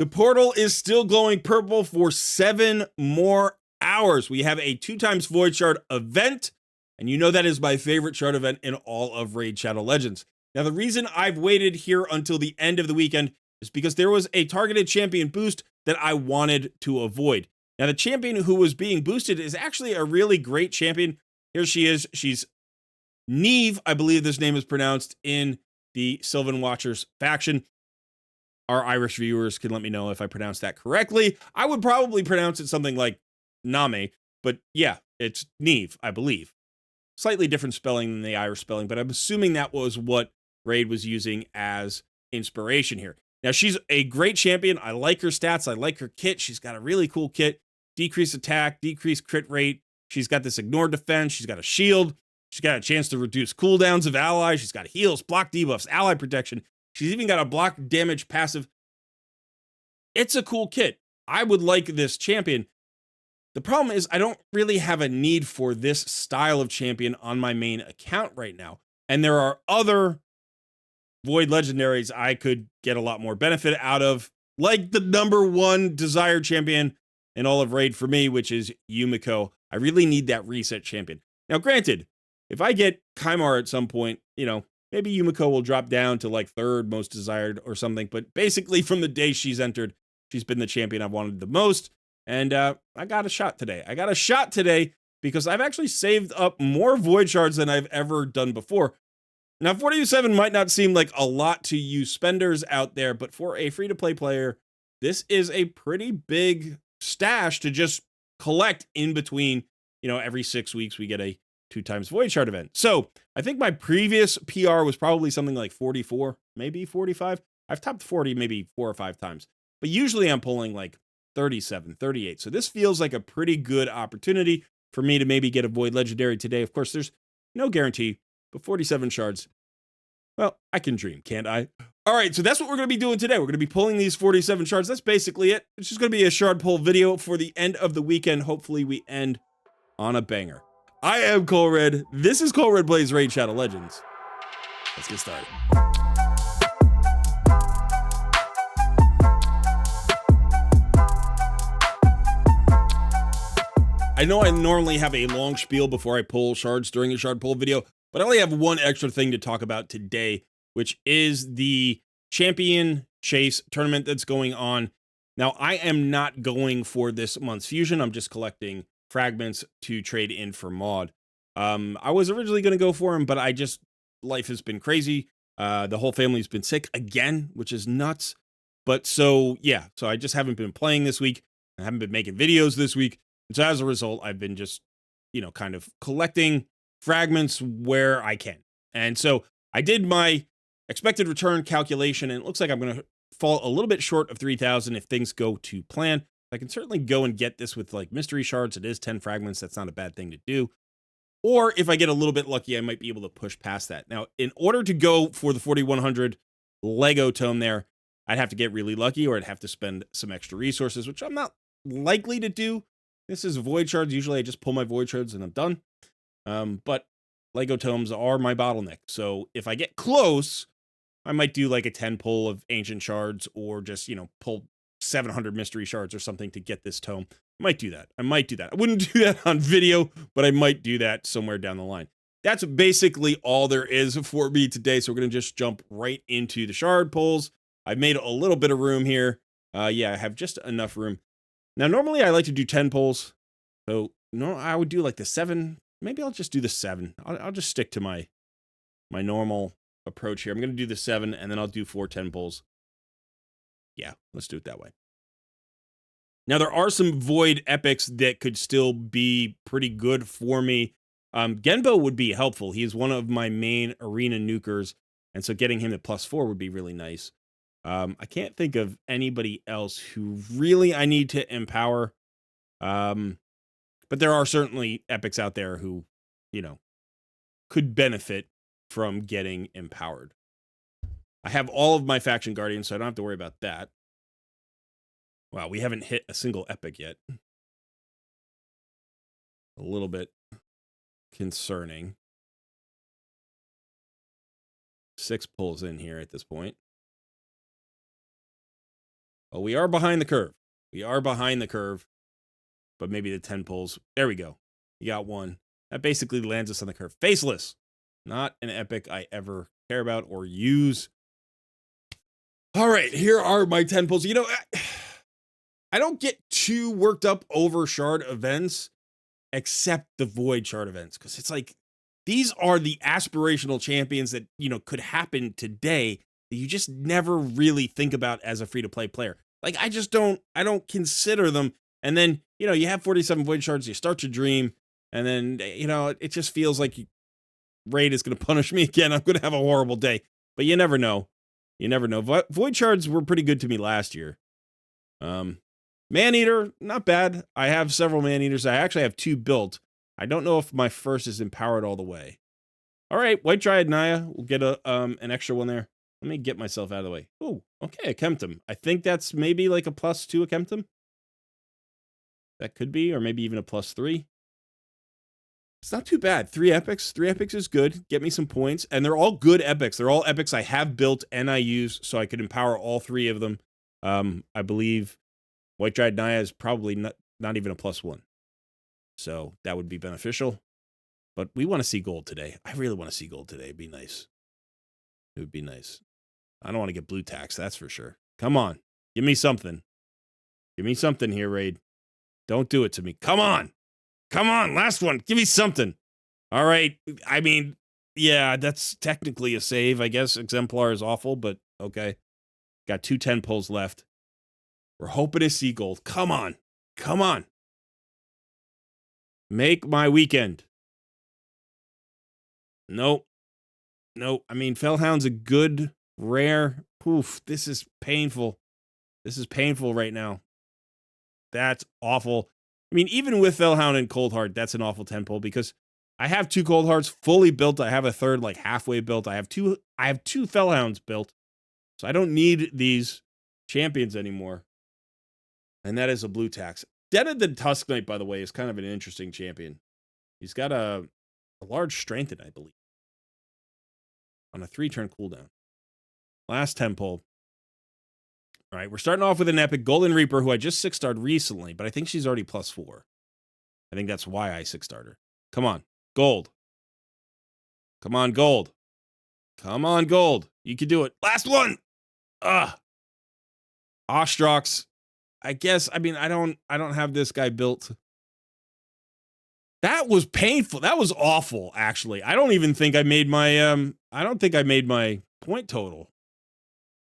The portal is still glowing purple for 7 more hours. We have a 2 times Void Shard event, and you know that is my favorite shard event in all of Raid Shadow Legends. Now, the reason I've waited here until the end of the weekend is because there was a targeted champion boost that I wanted to avoid. Now, the champion who was being boosted is actually a really great champion. Here she is. She's Neve, I believe this name is pronounced, in the Sylvan Watchers faction. Our Irish viewers can let me know if I pronounce that correctly. I would probably pronounce it something like Name, but yeah, it's Neve, I believe. Slightly different spelling than the Irish spelling, but I'm assuming that was what Raid was using as inspiration here. Now, she's a great champion. I like her stats. I like her kit. She's got a really cool kit. Decreased attack, decreased crit rate. She's got this ignore defense. She's got a shield. She's got a chance to reduce cooldowns of allies. She's got heals, block debuffs, ally protection. She's even got a block damage passive. It's a cool kit. I would like this champion. The problem is I don't really have a need for this style of champion on my main account right now. And there are other Void legendaries I could get a lot more benefit out of, like the #1 desired champion in all of Raid for me, which is Yumiko. I really need that reset champion. Now, granted, if I get Kymar at some point, maybe Yumiko will drop down to like 3rd most desired or something. But basically, from the day she's entered, she's been the champion I've wanted the most. And I got a shot today. I got a shot today because I've actually saved up more Void Shards than I've ever done before. Now, 47 might not seem like a lot to you spenders out there, but for a free-to-play player, this is a pretty big stash to just collect in between. Every 6 weeks we get a 2 times Void Shard event. So I think my previous PR was probably something like 44, maybe 45. I've topped 40 maybe 4 or 5 times, but usually I'm pulling like 37, 38. So this feels like a pretty good opportunity for me to maybe get a Void Legendary today. Of course, there's no guarantee, but 47 shards, well, I can dream, can't I? All right, so that's what we're going to be doing today. We're going to be pulling these 47 shards. That's basically it. It's just going to be a shard pull video for the end of the weekend. Hopefully we end on a banger. I am Colred. This is Colred Plays Raid Shadow Legends. Let's get started. I know I normally have a long spiel before I pull shards during a shard pull video, but I only have one extra thing to talk about today, which is the Champion Chase tournament that's going on. Now, I am not going for this month's fusion. I'm just collecting fragments to trade in for mod. I was originally going to go for him, but life has been crazy. The whole family's been sick again, which is nuts. But so I just haven't been playing this week. I haven't been making videos this week. And so as a result, I've been just, kind of collecting fragments where I can. And so I did my expected return calculation, and it looks like I'm going to fall a little bit short of 3,000 if things go to plan. I can certainly go and get this with like mystery shards. It is 10 fragments. That's not a bad thing to do. Or if I get a little bit lucky, I might be able to push past that. Now, in order to go for the 4,100 Lego tome there, I'd have to get really lucky, or I'd have to spend some extra resources, which I'm not likely to do. This is Void Shards. Usually I just pull my Void Shards and I'm done. But Lego tomes are my bottleneck. So if I get close, I might do like a 10 pull of Ancient Shards, or just, pull 700 Mystery Shards or something to get this tome. I might do that. I wouldn't do that on video, but I might do that somewhere down the line. That's basically all there is for me today. So we're going to just jump right into the shard pulls. I've made a little bit of room here. I have just enough room. Now, normally I like to do 10 pulls. So no, I would do like the 7. Maybe I'll just do the 7. I'll just stick to my normal approach here. I'm going to do the 7, and then I'll do 4 10 pulls. Yeah, let's do it that way. Now, there are some Void epics that could still be pretty good for me. Genbo would be helpful. He is one of my main arena nukers, and so getting him at +4 would be really nice. I can't think of anybody else who really I need to empower. But there are certainly epics out there who, could benefit from getting empowered. I have all of my faction guardians, so I don't have to worry about that. Wow, we haven't hit a single epic yet. A little bit concerning. 6 pulls in here at this point. Oh, we are behind the curve. We are behind the curve. But maybe the 10 pulls. There we go. You got one. That basically lands us on the curve. Faceless. Not an epic I ever care about or use. All right, here are my 10 pulls. You know, I don't get too worked up over shard events, except the void shard events, because it's like, these are the aspirational champions that, you know, could happen today that you just never really think about as a free-to-play player. Like, I don't consider them. And then, you know, you have 47 void shards, you start to dream, and then, you know, it just feels like Raid is going to punish me again. I'm going to have a horrible day. But you never know. You never know. Void shards were pretty good to me last year. Maneater, not bad. I have several Maneaters. I actually have 2 built. I don't know if my first is empowered all the way. All right, White Dryad Naya. We'll get an extra one there. Let me get myself out of the way. Oh, okay, a Kemptum. I think that's maybe like a +2 a Kemptum. That could be, or maybe even a +3. It's not too bad. 3 epics. 3 epics is good. Get me some points. And they're all good epics. They're all epics I have built and I use, so I could empower all 3 of them. I believe White Dryad Naya is probably not even a +1. So that would be beneficial. But we want to see gold today. I really want to see gold today. It'd be nice. It would be nice. I don't want to get blue tax, that's for sure. Come on. Give me something. Give me something here, Raid. Don't do it to me. Come on. Come on. Last one. Give me something. All right. I mean, yeah, that's technically a save. I guess Exemplar is awful, but okay. Got 2 10 pulls left. We're hoping to see gold. Come on. Come on. Make my weekend. Nope. Nope. I mean, Fellhound's a good, rare. Oof, this is painful. This is painful right now. That's awful. I mean, even with Fellhound and Cold Heart, that's an awful 10 pull because I have 2 Cold Hearts fully built. I have a third like halfway built. I have two Fellhounds built. So I don't need these champions anymore. And that is a blue tax. Denna the Tusk Knight, by the way, is kind of an interesting champion. He's got a large strength in, I believe, on a 3-turn cooldown. Last 10 pull. All right, we're starting off with an epic Golden Reaper, who I just 6-starred recently, but I think she's already +4. I think that's why I 6-starred her. Come on, gold. Come on, gold. Come on, gold. You can do it. Last one. Ostrox. I guess. I mean, I don't have this guy built. That was painful. That was awful. Actually, I don't even think I made my. I don't think I made my point total.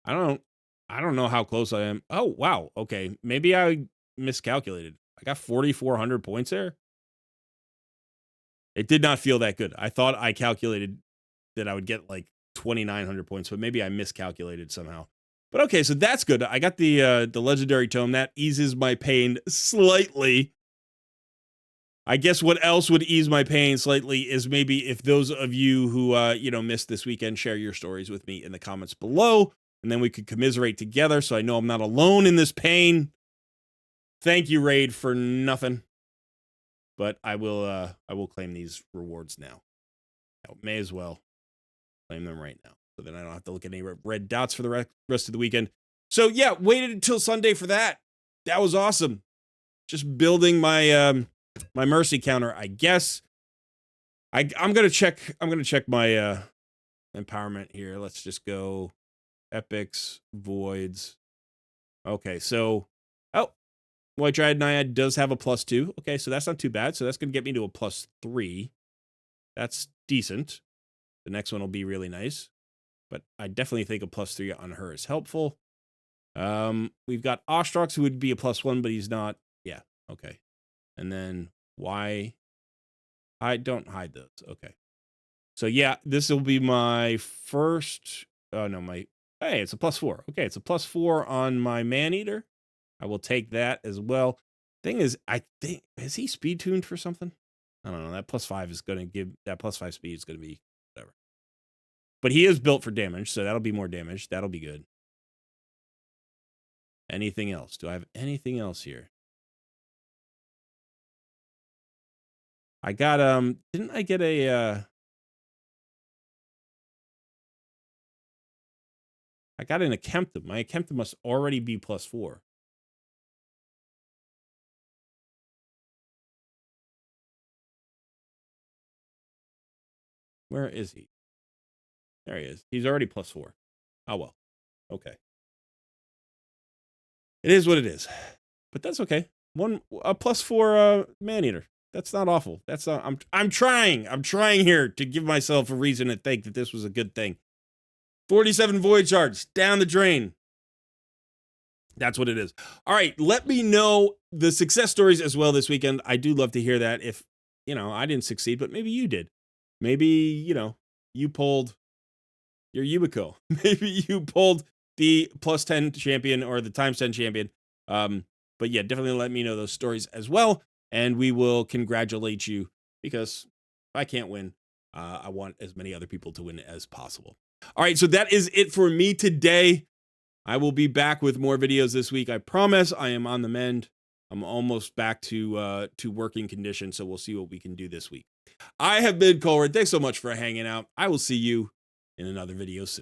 I don't know how close I am. Oh wow. Okay, maybe I miscalculated. I got 4,400 points there. It did not feel that good. I thought I calculated that I would get like 2,900 points, but maybe I miscalculated somehow. But okay, so that's good. I got the legendary tome. That eases my pain slightly. I guess what else would ease my pain slightly is maybe if those of you who missed this weekend share your stories with me in the comments below, and then we could commiserate together so I know I'm not alone in this pain. Thank you, Raid, for nothing. But I will claim these rewards now. I may as well claim them right now, so then I don't have to look at any red dots for the rest of the weekend. So yeah, waited until Sunday for that. That was awesome. Just building my my mercy counter, I guess. I'm gonna check my empowerment here. Let's just go epics, voids. Okay, so White Dryad Naiad does have a +2. Okay, so that's not too bad. So that's gonna get me to a +3. That's decent. The next one will be really nice. But I definitely think a +3 on her is helpful. We've got Ostrox, who would be a +1, but he's not. Yeah, okay. And then why? I don't hide those. Okay. So yeah, this will be my first. Oh no, hey, it's a +4. Okay, it's a +4 on my Maneater. I will take that as well. Thing is, I think, is he speed tuned for something? I don't know. That +5 is going to give, that +5 speed is going to be whatever. But he is built for damage, so that'll be more damage. That'll be good. Anything else? Do I have anything else here? I got, didn't I get a, I got an Akemptum. My Akemptum must already be +4. Where is he? There he is. He's already +4. Oh, well. Okay. It is what it is. But that's okay. A +4 Maneater. That's not awful. That's not, I'm trying. I'm trying here to give myself a reason to think that this was a good thing. 47 Void Shards down the drain. That's what it is. All right, let me know the success stories as well this weekend. I do love to hear that. If, I didn't succeed, but maybe you did. Maybe, you pulled your Yumiko. Maybe you pulled the +10 champion or the ×10 champion. But yeah, definitely let me know those stories as well, and we will congratulate you, because if I can't win, I want as many other people to win as possible. All right, so that is it for me today. I will be back with more videos this week. I promise. I am on the mend. I'm almost back to working condition, so we'll see what we can do this week. I have been Colruyt. Thanks so much for hanging out. I will see you in another video soon.